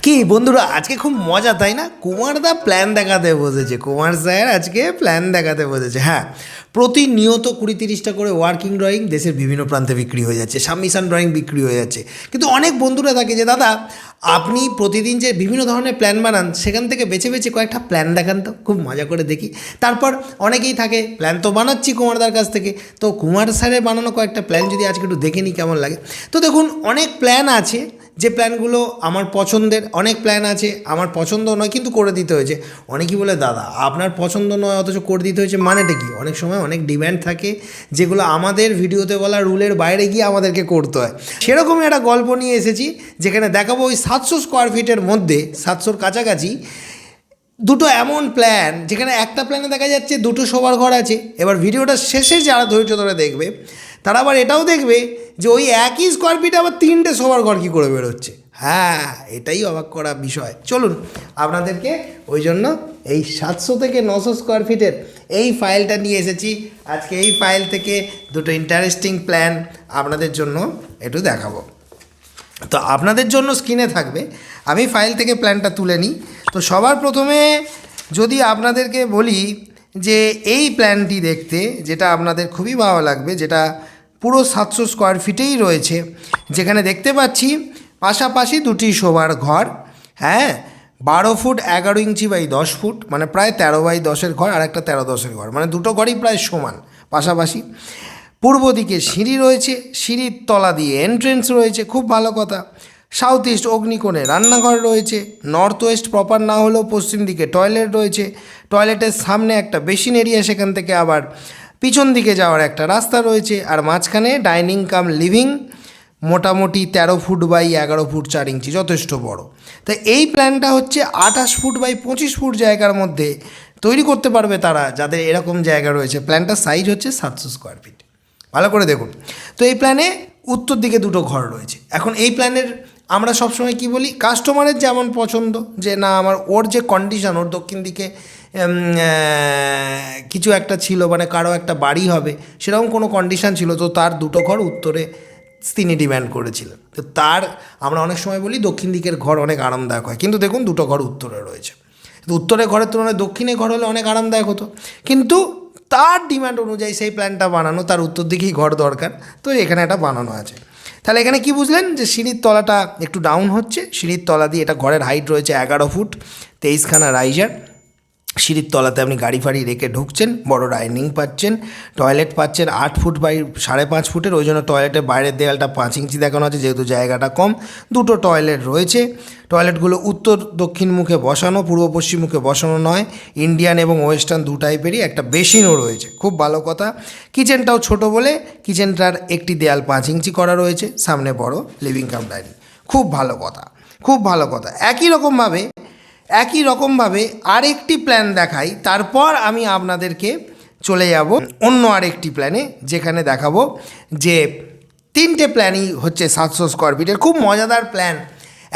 কি বন্ধুরা, আজকে খুব মজা তাই না? কুমারদা প্ল্যান দেখাতে বসেছে, কুমার স্যার আজকে প্ল্যান দেখাতে বসেছে। হ্যাঁ, প্রতিনিয়ত 20-30টা করে ওয়ার্কিং ড্রয়িং দেশের বিভিন্ন প্রান্তে বিক্রি হয়ে যাচ্ছে, সাবমিশন ড্রয়িং বিক্রি হয়ে যাচ্ছে। কিন্তু অনেক বন্ধুরা থাকে যে দাদা আপনি প্রতিদিন যে বিভিন্ন ধরনের প্ল্যান বানান সেখান থেকে বেছে বেছে কয়েকটা প্ল্যান দেখান তো, খুব মজা করে দেখি। তারপর অনেকেই থাকে প্ল্যান তো বানাচ্ছি কুমারদার কাছ থেকে, তো কুমার স্যারের বানানো কয়েকটা প্ল্যান যদি আজকে একটু দেখে নিই কেমন লাগে। তো দেখুন, অনেক প্ল্যান আছে যে প্ল্যানগুলো আমার পছন্দের, অনেক প্ল্যান আছে আমার পছন্দ নয় কিন্তু করে দিতে হয়েছে। অনেকেই বলে দাদা আপনার পছন্দ নয় অথচ করে দিতে হয়েছে, মানেটা কি? অনেক সময় অনেক ডিম্যান্ড থাকে যেগুলো আমাদের ভিডিওতে বলা রুলের বাইরে গিয়ে আমাদেরকে করতে হয়। সেরকমই একটা গল্প নিয়ে এসেছি যেখানে দেখাবো ওই 700 স্কোয়ার ফিটের মধ্যে, 700-র কাছাকাছি দুটো এমন প্ল্যান যেখানে একটা প্ল্যানে দেখা যাচ্ছে দুটো শোবার ঘর আছে। এবার ভিডিওটা শেষে যারা ধৈর্য ধরে দেখবে তারা আবার এটাও দেখবে যে ওই একই স্কোয়ার ফিটে আবার 3টে শোবার ঘর কী করে বেরোচ্ছে। হ্যাঁ, এটাই অবাক করা বিষয়। চলুন আপনাদেরকে ওই জন্য এই 700 থেকে 900 স্কোয়ার ফিটের এই ফাইলটা নিয়ে এসেছি। আজকে এই ফাইল থেকে দুটো ইন্টারেস্টিং প্ল্যান আপনাদের জন্য একটু দেখাবো। তো আপনাদের জন্য স্ক্রিনে থাকবে, আমি ফাইল থেকে প্ল্যানটা তুলে নিই। তো সবার প্রথমে যদি আপনাদেরকে বলি যে এই প্ল্যানটি দেখতে যেটা আপনাদের খুবই ভালো লাগবে, যেটা পুরো 700 স্কোয়ার ফিটেই রয়েছে, যেখানে দেখতে পাচ্ছি পাশাপাশি দুটি শোবার ঘর। হ্যাঁ, 12 ফুট 11 ইঞ্চি বাই 10 ফুট, মানে প্রায় 13 বাই 10-এর ঘর, আর একটা 13-10-এর ঘর, মানে দুটো ঘরই প্রায় সমান পাশাপাশি। পূর্ব দিকে সিঁড়ি রয়েছে, সিঁড়ির তলা দিয়ে এন্ট্রেন্স রয়েছে, খুব ভালো কথা। সাউথ ইস্ট অগ্নিকোণে রান্নাঘর রয়েছে, নর্থ ওয়েস্ট প্রপার না হলেও পশ্চিম দিকে টয়লেট রয়েছে, টয়লেটের সামনে একটা বেসিন এরিয়া, সেখান থেকে আবার পিছন দিকে যাওয়ার একটা রাস্তা রয়েছে, আর মাঝখানে ডাইনিং কাম লিভিং, মোটামুটি 13 ফুট বাই 11 ফুট 4 ইঞ্চি, যথেষ্ট বড়। তাই এই প্ল্যানটা হচ্ছে 28 ফুট বাই 25 ফুট জায়গার মধ্যে তৈরি করতে পারবে তারা যাদের এরকম জায়গা রয়েছে। প্ল্যানটার সাইজ হচ্ছে 700 স্কোয়ার ফিট। ভালো করে দেখুন। তো এই প্ল্যানে উত্তর দিকে দুটো ঘর রয়েছে। এখন এই প্ল্যানের আমরা সবসময় কি বলি, কাস্টমারের যেমন পছন্দ যে না আমার ওর যে কন্ডিশন, ওর দক্ষিণ দিকে কিছু একটা ছিল, মানে কারো একটা বাড়ি হবে সেরকম কোনো কন্ডিশন ছিল, তো তার দুটো ঘর উত্তরে তিনি ডিম্যান্ড করেছিলেন। তো তার আমরা অনেক সময় বলি দক্ষিণ দিকের ঘর অনেক আরামদায়ক হয়, কিন্তু দেখুন দুটো ঘর উত্তরে রয়েছে। তো উত্তরের ঘরের তুলনায় দক্ষিণে ঘর হলে অনেক আরামদায়ক হতো, কিন্তু তার ডিমান্ড অনুযায়ী সেই প্ল্যানটা বানানো, তার উত্তর দিকেই ঘর দরকার, তো এখানে একটা বানানো আছে। তাহলে এখানে কি বুঝলেন যে সিঁড়ির তলাটা একটু ডাউন হচ্ছে, সিঁড়ির তলা দিয়ে এটা ঘরের হাইট রয়েছে 11 ফুট 23খানা রাইজার। সিঁড়ির তলাতে আপনি গাড়ি ফাড়ি রেখে ঢুকছেন, বড় ডাইনিং পাচ্ছেন, টয়লেট পাচ্ছেন 8 ফুট বাই 5.5 ফুটের, ওই জন্য টয়লেটের বাইরের দেয়ালটা 5 ইঞ্চি দেখানো আছে যেহেতু জায়গাটা কম। দুটো টয়লেট রয়েছে, টয়লেটগুলো উত্তর দক্ষিণ মুখে বসানো, পূর্ব পশ্চিম মুখে বসানো নয়, ইন্ডিয়ান এবং ওয়েস্টার্ন দু টাইপেরই। একটা বেসিনও রয়েছে, খুব ভালো কথা। কিচেনটাও ছোট বলে কিচেনটার একটি দেয়াল 5 ইঞ্চি করা রয়েছে, সামনে বড় লিভিং কাম ডাইনিং, খুব ভালো কথা, খুব ভালো কথা। একই রকমভাবে আরেকটি প্ল্যান দেখাই, তারপর আমি আপনাদেরকে চলে যাব অন্য আরেকটি প্ল্যানে, যেখানে দেখাবো যে 3টে প্ল্যানই হচ্ছে 700 স্কোয়ার ফিটের, খুব মজাদার প্ল্যান।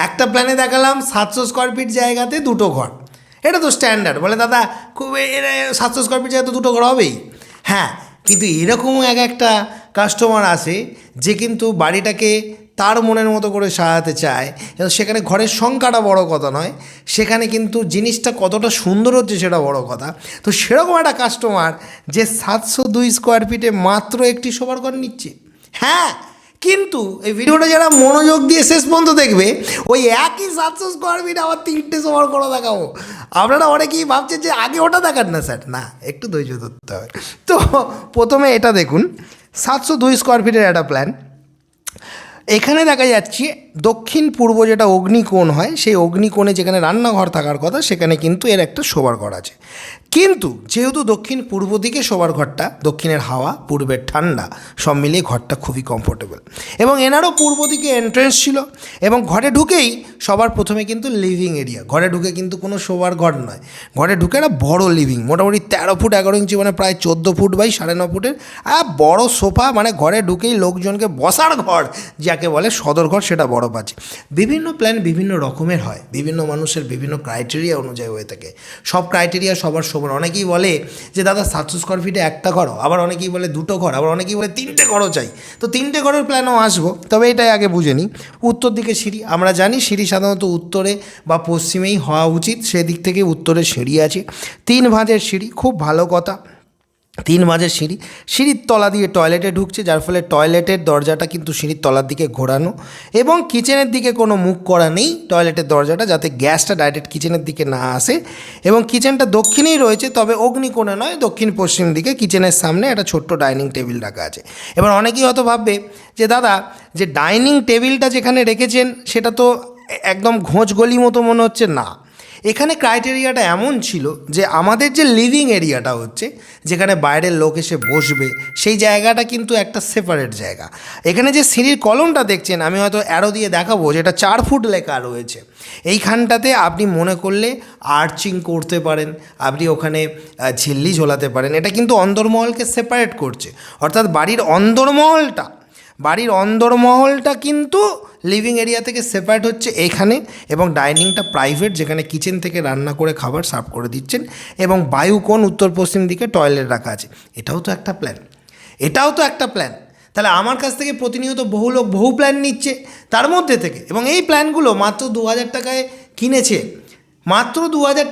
একটা প্ল্যানে দেখালাম 700 স্কোয়ার ফিট জায়গাতে দুটো ঘর, এটা তো স্ট্যান্ডার্ড। বলে দাদা খুব 700 স্কোয়ার ফিট জায়গাতে দুটো ঘর হবেই। হ্যাঁ, কিন্তু এরকমও একটা কাস্টমার আসে যে কিন্তু বাড়িটাকে তার মনের মতো করে সাজাতে চায়, এবং সেখানে ঘরের সংখ্যাটা বড় কথা নয়, সেখানে কিন্তু জিনিসটা কতটা সুন্দর হচ্ছে সেটা বড় কথা। তো সেরকম একটা কাস্টমার যে 702 স্কোয়ার ফিটে মাত্র একটি শোবার ঘর নিচ্ছে। হ্যাঁ, কিন্তু এই ভিডিওটা যারা মনোযোগ দিয়ে শেষ পর্যন্ত দেখবে, ওই একই 700 স্কোয়ার ফিট আবার 3টে শোবার ঘর দেখাবো। আপনারা অনেকেই ভাবছেন যে আগে ওটা দেখান না স্যার, না, একটু ধৈর্য ধরতে হবে। তো প্রথমে এটা দেখুন, 702 স্কোয়ার ফিটের একটা প্ল্যান। এখানে দেখা যাচ্ছে দক্ষিণ পূর্ব যেটা অগ্নিকোণ হয়, সেই অগ্নিকোণে যেখানে রান্নাঘর থাকার কথা সেখানে কিন্তু এর একটা শোবার ঘর আছে। কিন্তু যেহেতু দক্ষিণ পূর্ব দিকে শোবার ঘরটা, দক্ষিণের হাওয়া পূর্বের ঠান্ডা, সব মিলিয়ে ঘরটা খুবই কমফোর্টেবল, এবং এনারও পূর্ব দিকে এন্ট্রেন্স ছিল, এবং ঘরে ঢুকেই সবার প্রথমে কিন্তু লিভিং এরিয়া, ঘরে ঢুকে কিন্তু কোনো শোবার ঘর নয়, ঘরে ঢুকে একটা বড় লিভিং, মোটামুটি 13 ফুট 11 ইঞ্চি, মানে প্রায় 14 ফুট বাই 9.5 ফুটের বড় সোফা, মানে ঘরে ঢুকেই লোকজনকে বসার ঘর যাকে বলে সদর ঘর, সেটা বড় পাচ্ছে। বিভিন্ন প্ল্যান বিভিন্ন রকমের হয়, বিভিন্ন মানুষের বিভিন্ন ক্রাইটেরিয়া অনুযায়ী হয়ে থাকে, সব ক্রাইটেরিয়া সবার সমান এবার অনেকেই বলে যে দাদা 700 স্কোয়ার ফিটে একটা ঘর, আবার অনেকেই বলে দুটো ঘর, আবার অনেকেই বলে 3টে ঘরও চাই। তো 3টে ঘরের প্ল্যানও আসবো, তবে এটাই আগে বুঝে নিই। উত্তর দিকে সিঁড়ি, আমরা জানি সিঁড়ি সাধারণত উত্তরে বা পশ্চিমেই হওয়া উচিত, সেদিক থেকে উত্তরে সিঁড়ি আছে। 3 ভাঁজের সিঁড়ি, খুব ভালো কথা। 3 ভাঁজের সিঁড়ি, সিঁড়ির তলা দিয়ে টয়লেটে ঢুকছে, যার ফলে টয়লেটের দরজাটা কিন্তু সিঁড়ির তলার দিকে ঘোরানো, এবং কিচেনের দিকে কোনো মুখ করা নেই টয়লেটের দরজাটা, যাতে গ্যাসটা ডাইরেক্ট কিচেনের দিকে না আসে। এবং কিচেনটা দক্ষিণেই রয়েছে, তবে অগ্নিকোণে নয়, দক্ষিণ পশ্চিম দিকে। কিচেনের সামনে একটা ছোট্ট ডাইনিং টেবিল রাখা আছে। এবার অনেকেই হয়তো ভাববে যে দাদা, যে ডাইনিং টেবিলটা যেখানে রেখেছেন সেটা তো একদম ঘোঁচগলি মতো মনে হচ্ছে। না, এখানে ক্রাইটেরিয়াটা এমন ছিল যে আমাদের যে লিভিং এরিয়াটা হচ্ছে, যেখানে বাইরের লোক এসে বসবে, সেই জায়গাটা কিন্তু একটা সেপারেট জায়গা। এখানে যে সিঁড়ির কলমটা দেখছেন, আমি হয়তো অ্যারো দিয়ে দেখাবো, যেটা 4 ফুট লেখা রয়েছে। এইখানটাতে আপনি মনে করলে আর্চিং করতে পারেন, আপনি ওখানে ঝিল্লি ঝোলাতে পারেন। এটা কিন্তু অন্দরমহলকে সেপারেট করছে, অর্থাৎ বাড়ির অন্দরমহলটা কিন্তু লিভিং এরিয়া থেকে সেপারেট হচ্ছে এইখানে, এবং ডাইনিংটা প্রাইভেট, যেখানে কিচেন থেকে রান্না করে খাবার সার্ভ করে দিচ্ছেন, এবং বায়ুকোণ উত্তর পশ্চিম দিকে টয়লেট রাখা আছে। এটাও তো একটা প্ল্যান। তাহলে আমার কাছ থেকে প্রতিনিয়ত বহু লোক বহু প্ল্যান নিচ্ছে, তার মধ্যে থেকে, এবং এই প্ল্যানগুলো মাত্র 2000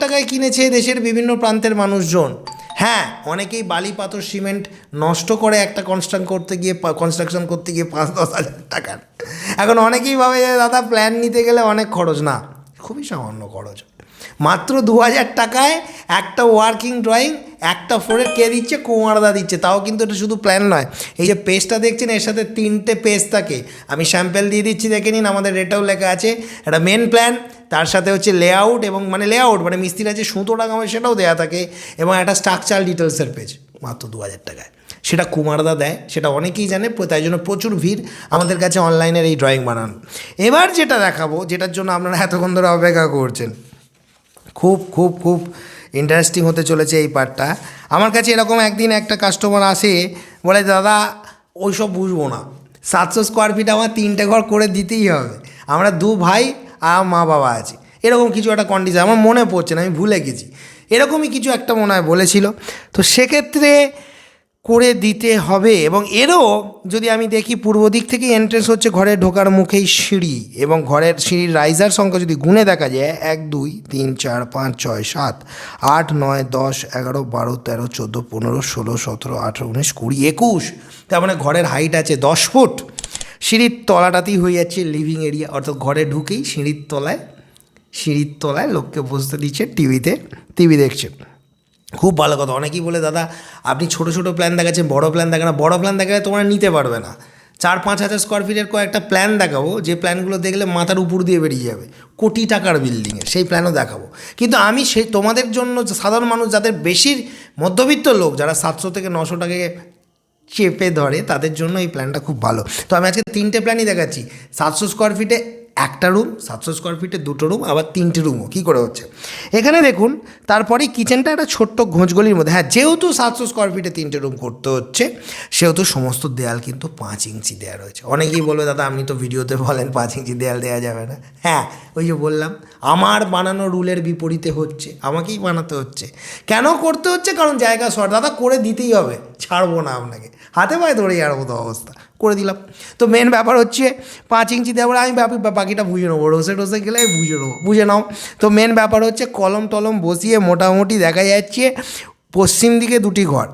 টাকায় কিনেছে, দেশের বিভিন্ন প্রান্তের মানুষজন। হ্যাঁ, অনেকেই বালি পাথর সিমেন্ট নষ্ট করে একটা কনস্ট্রাকশন করতে গিয়ে 5-10 হাজার টাকার। এখন অনেকেই ভাবে যে দাদা প্ল্যান নিতে গেলে অনেক খরচ। না, খুবই সামান্য খরচ। মাত্র 2000 টাকায় একটা ওয়ার্কিং ড্রয়িং, একটা ফ্লোরে কে দিচ্ছে? কুমারদা দিচ্ছে। তাও কিন্তু এটা শুধু প্ল্যান নয়, এই যে পেজটা দেখছেন এর সাথে 3টে পেজ থাকে। আমি স্যাম্পেল দিয়ে দিচ্ছি, দেখে নিন, আমাদের রেটেও লেখা আছে। একটা মেন প্ল্যান, তার সাথে হচ্ছে লেআউট, এবং লেআউট মানে মিস্ত্রিরা যে সুতো টাঙাবে সেটাও দেওয়া থাকে, এবং একটা স্ট্রাকচারাল ডিটেলসের পেজ, মাত্র 2000 টাকায়। সেটা কুমারদা দেয়, সেটা অনেকেই জানে, তাই জন্য প্রচুর ভিড় আমাদের কাছে অনলাইনের এই ড্রয়িং বানানো। এবার যেটা দেখাবো, যেটার জন্য আপনারা এতক্ষণ ধরে অপেক্ষা করছেন, খুব খুব খুব ইন্টারেস্টিং হতে চলেছে এই পার্টটা। আমার কাছে এরকম একদিন একটা কাস্টমার আসে, বলে দাদা ওইসব বুঝবো না, 700 স্কোয়ার ফিট আমার 3টে ঘর করে দিতেই হবে, আমরা 2 ভাই আর মা বাবা আছি, এরকম কিছু একটা কন্ডিশন। আমার মনে পড়ছে না, আমি ভুলে গেছি, এরকমই কিছু একটা মনে হয় বলেছিল। তো সেক্ষেত্রে করে দিতে হবে। এবং এরও যদি আমি দেখি, পূর্ব দিক থেকেই এন্ট্রেন্স হচ্ছে, ঘরে ঢোকার মুখেই সিঁড়ি, এবং ঘরের সিঁড়ির রাইজার সংখ্যা যদি গুণে দেখা যায়, 1 2 3 4 5 6 7 8 9 10 11 12 13 14 15 16 17 18 19 20 21, তার মানে ঘরের হাইট আছে 10 ফুট। সিঁড়ির তলাটাতেই হয়ে যাচ্ছে লিভিং এরিয়া, অর্থাৎ ঘরে ঢুকেই সিঁড়ির তলায় লোককে বসতে দিচ্ছে, টিভি দেখছে। খুব ভালো কথা। অনেকেই বলে দাদা আপনি ছোটো প্ল্যান দেখাচ্ছেন, বড় প্ল্যান দেখান না। বড় প্ল্যান দেখালে তোমরা নিতে পারবে না। 4-5 হাজার স্কোয়ার ফিটের কয়েকটা প্ল্যান দেখাবো, যে প্ল্যানগুলো দেখলে মাথার উপর দিয়ে বেরিয়ে যাবে, কোটি টাকার বিল্ডিংয়ের সেই প্ল্যানও দেখাবো। কিন্তু আমি সেই তোমাদের জন্য, সাধারণ মানুষ যাদের বেশির মধ্যবিত্ত লোক, যারা 700 থেকে 900 টাকায় চেপে ধরে, তাদের জন্য এই প্ল্যানটা খুব ভালো। তো আমি আজকে 3টে প্ল্যানই দেখাচ্ছি। 700 স্কোয়ার ফিটে একটা রুম, 700 স্কোয়ার ফিটে 2টো রুম, আবার 3টে রুমও কী করে হচ্ছে এখানে দেখুন। তারপরেই কিচেনটা একটা ছোট্ট ঘোঁচগলির মধ্যে। হ্যাঁ, যেহেতু 700 স্কোয়ার ফিটে 3টে রুম করতে হচ্ছে, সেহেতু সমস্ত দেয়াল কিন্তু 5 ইঞ্চি দেওয়া রয়েছে। অনেকেই বলবে দাদা আপনি তো ভিডিওতে বলেন 5 ইঞ্চি দেয়াল দেওয়া যাবে না। হ্যাঁ, ওই যে বললাম, আমার বানানো রুলের বিপরীতে হচ্ছে, আমাকেই বানাতে হচ্ছে। কেন করতে হচ্ছে? কারণ জায়গা শর্ট। দাদা করে দিতেই হবে, ছাড়বো না আপনাকে, হাতে পায়ে ধরে যাওয়ার মতো অবস্থা, করে দিলাম। তো মেন ব্যাপার হচ্ছে 5 ইঞ্চি দেওয়ার, আমি বাকিটা বুঝে নেবো, রোসে গেলে বুঝে নাও। তো মেন ব্যাপার হচ্ছে কলম টলম বসিয়ে মোটামুটি দেখা যাচ্ছে পশ্চিম দিকে 2টি ঘর,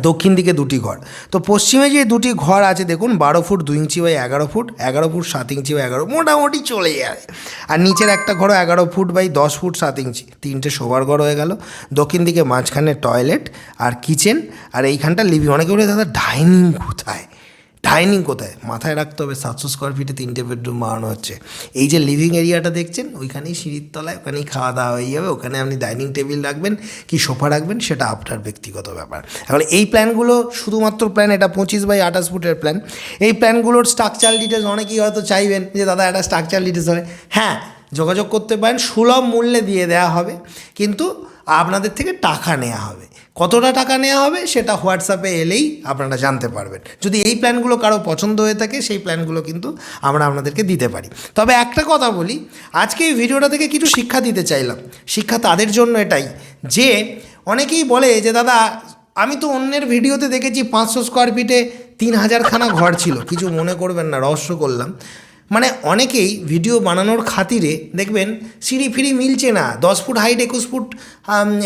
দক্ষিণ দিকে 2টি ঘর। তো পশ্চিমে যে 2টি ঘর আছে দেখুন, 12 foot 2 inch by 11 foot, 11 foot 7 inch by 11, মোটামুটি চলে যাবে। আর নিচের একটা ঘরও 11 ফুট বাই 10 ফুট 7 ইঞ্চি, 3টে শোবার ঘর হয়ে গেল। দক্ষিণ দিকে মাঝখানে টয়লেট আর কিচেন, আর এইখানটা লিভিং। অনেকে বলে দাদা ডাইনিং কোথায়? মাথায় রাখতে হবে 700 স্কোয়ার ফিটে 3টে বেডরুম বানানো হচ্ছে। এই যে লিভিং এরিয়াটা দেখছেন, ওইখানেই সিঁড়ির তলায়, ওখানেই খাওয়া দাওয়া হয়ে যাবে। ওখানে আপনি ডাইনিং টেবিল রাখবেন কি সোফা রাখবেন, সেটা আপনার ব্যক্তিগত ব্যাপার। এখন এই প্ল্যানগুলো শুধুমাত্র প্ল্যান, এটা 25 বাই 28 ফুটের প্ল্যান। এই প্ল্যানগুলোর স্ট্রাকচারাল ডিটেলস অনেকেই হয়তো চাইবেন যে দাদা একটা স্ট্রাকচারাল ডিটেলস হবে। হ্যাঁ, যোগাযোগ করতে পারেন, সুলভ মূল্যে দিয়ে দেওয়া হবে, কিন্তু আপনাদের থেকে টাকা নেওয়া হবে। কতটা টাকা নেওয়া হবে সেটা হোয়াটসঅ্যাপে এলেই আপনারা জানতে পারবেন। যদি এই প্ল্যানগুলো কারো পছন্দ হয়ে থাকে, সেই প্ল্যানগুলো কিন্তু আমরা আপনাদেরকে দিতে পারি। তবে একটা কথা বলি, আজকে এই ভিডিওটা থেকে কিছু শিক্ষা দিতে চাইলাম। শিক্ষা তাদের জন্য এটাই যে অনেকেই বলে যে দাদা আমি তো অন্যের ভিডিওতে দেখেছি 500 স্কোয়ার ফিটে 3000খানা ঘর ছিল। কিছু মনে করবেন না, রহস্য করলাম। মানে অনেকেই ভিডিও বানানোর খাতিরে দেখবেন সিঁড়ি ফিরি মিলছে না, 10 ফুট হাইট 21 ফুট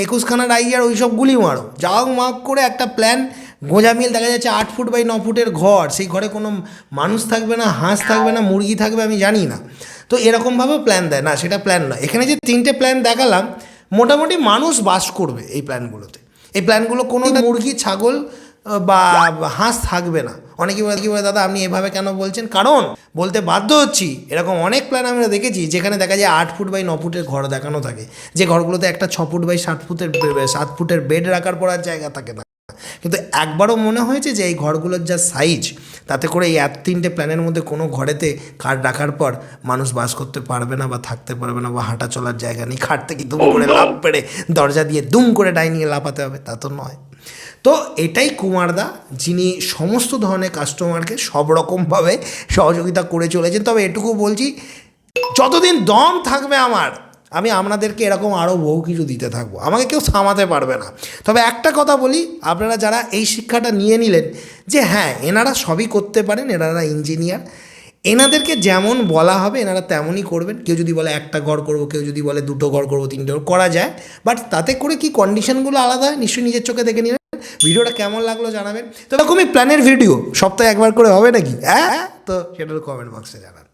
21খানা রাইয়ার ওই সব গুলি মারো যাও মাক করে একটা প্ল্যান গোঁজা মিল দেখা যাচ্ছে 8 ফুট বাই 9 ফুটের ঘর, সেই ঘরে কোনো মানুষ থাকবে না, হাঁস থাকবে না, মুরগি থাকবে আমি জানি না। তো এরকমভাবে প্ল্যান দেয় না, সেটা প্ল্যান নয়। এখানে যে 3টে প্ল্যান দেখালাম মোটামুটি মানুষ বাস করবে এই প্ল্যানগুলোতে। এই প্ল্যানগুলো কোনো মুরগি ছাগল বা হাঁস থাকবে না। অনেকে বলে দাদা আপনি এভাবে কেন বলছেন, কারণ বলতে বাধ্য হচ্ছি এরকম অনেক প্ল্যান আমরা দেখেছি যেখানে দেখা যায় 8 ফুট বাই 9 ফুটের ঘর দেখানো থাকে, যে ঘরগুলোতে একটা 6 ফুট বাই 7 ফুটের বেড রাখার পড়ার জায়গা থাকে না। কিন্তু একবারও মনে হয়েছে যে এই ঘরগুলোর যা সাইজ, তাতে করে এই 3টে প্ল্যানের মধ্যে কোনো ঘরেতে খাট রাখার পর মানুষ বাস করতে পারবে না বা থাকতে পারবে না বা হাঁটা চলার জায়গা নেই, খাট থেকে দুম করে লাফ পেড়ে দরজা দিয়ে দুম করে ডাইনিংয়ে লাফাতে হবে, তা তো নয়। তো এটাই কুমারদা, যিনি সমস্ত ধরনের কাস্টমারকে সব রকমভাবে সহযোগিতা করে চলেছেন। তবে এটুকু বলছি, যতদিন দম থাকবে আমি আপনাদেরকে এরকম আরও বহু কিছু দিতে থাকবো, আমাকে কেউ থামাতে পারবে না। তবে একটা কথা বলি, আপনারা যারা এই শিক্ষাটা নিয়ে নিলেন যে হ্যাঁ এনারা সবই করতে পারেন, এনারা ইঞ্জিনিয়ার, এনাদেরকে যেমন বলা হবে এনারা তেমনই করবেন। কেউ যদি বলে একটা ঘর করবো, কেউ যদি বলে 2টো ঘর করবো, 3টে ঘর করা যায়, বাট তাতে করে কি কন্ডিশনগুলো আলাদা হয় নিশ্চয়ই নিজের চোখে দেখে নেবেন। ভিডিওটা কেমন লাগলো জানাবেন। তো এরকমই প্ল্যানের ভিডিও সপ্তাহে একবার করে হবে নাকি? হ্যাঁ, তো সেটার কমেন্ট বক্সে জানান।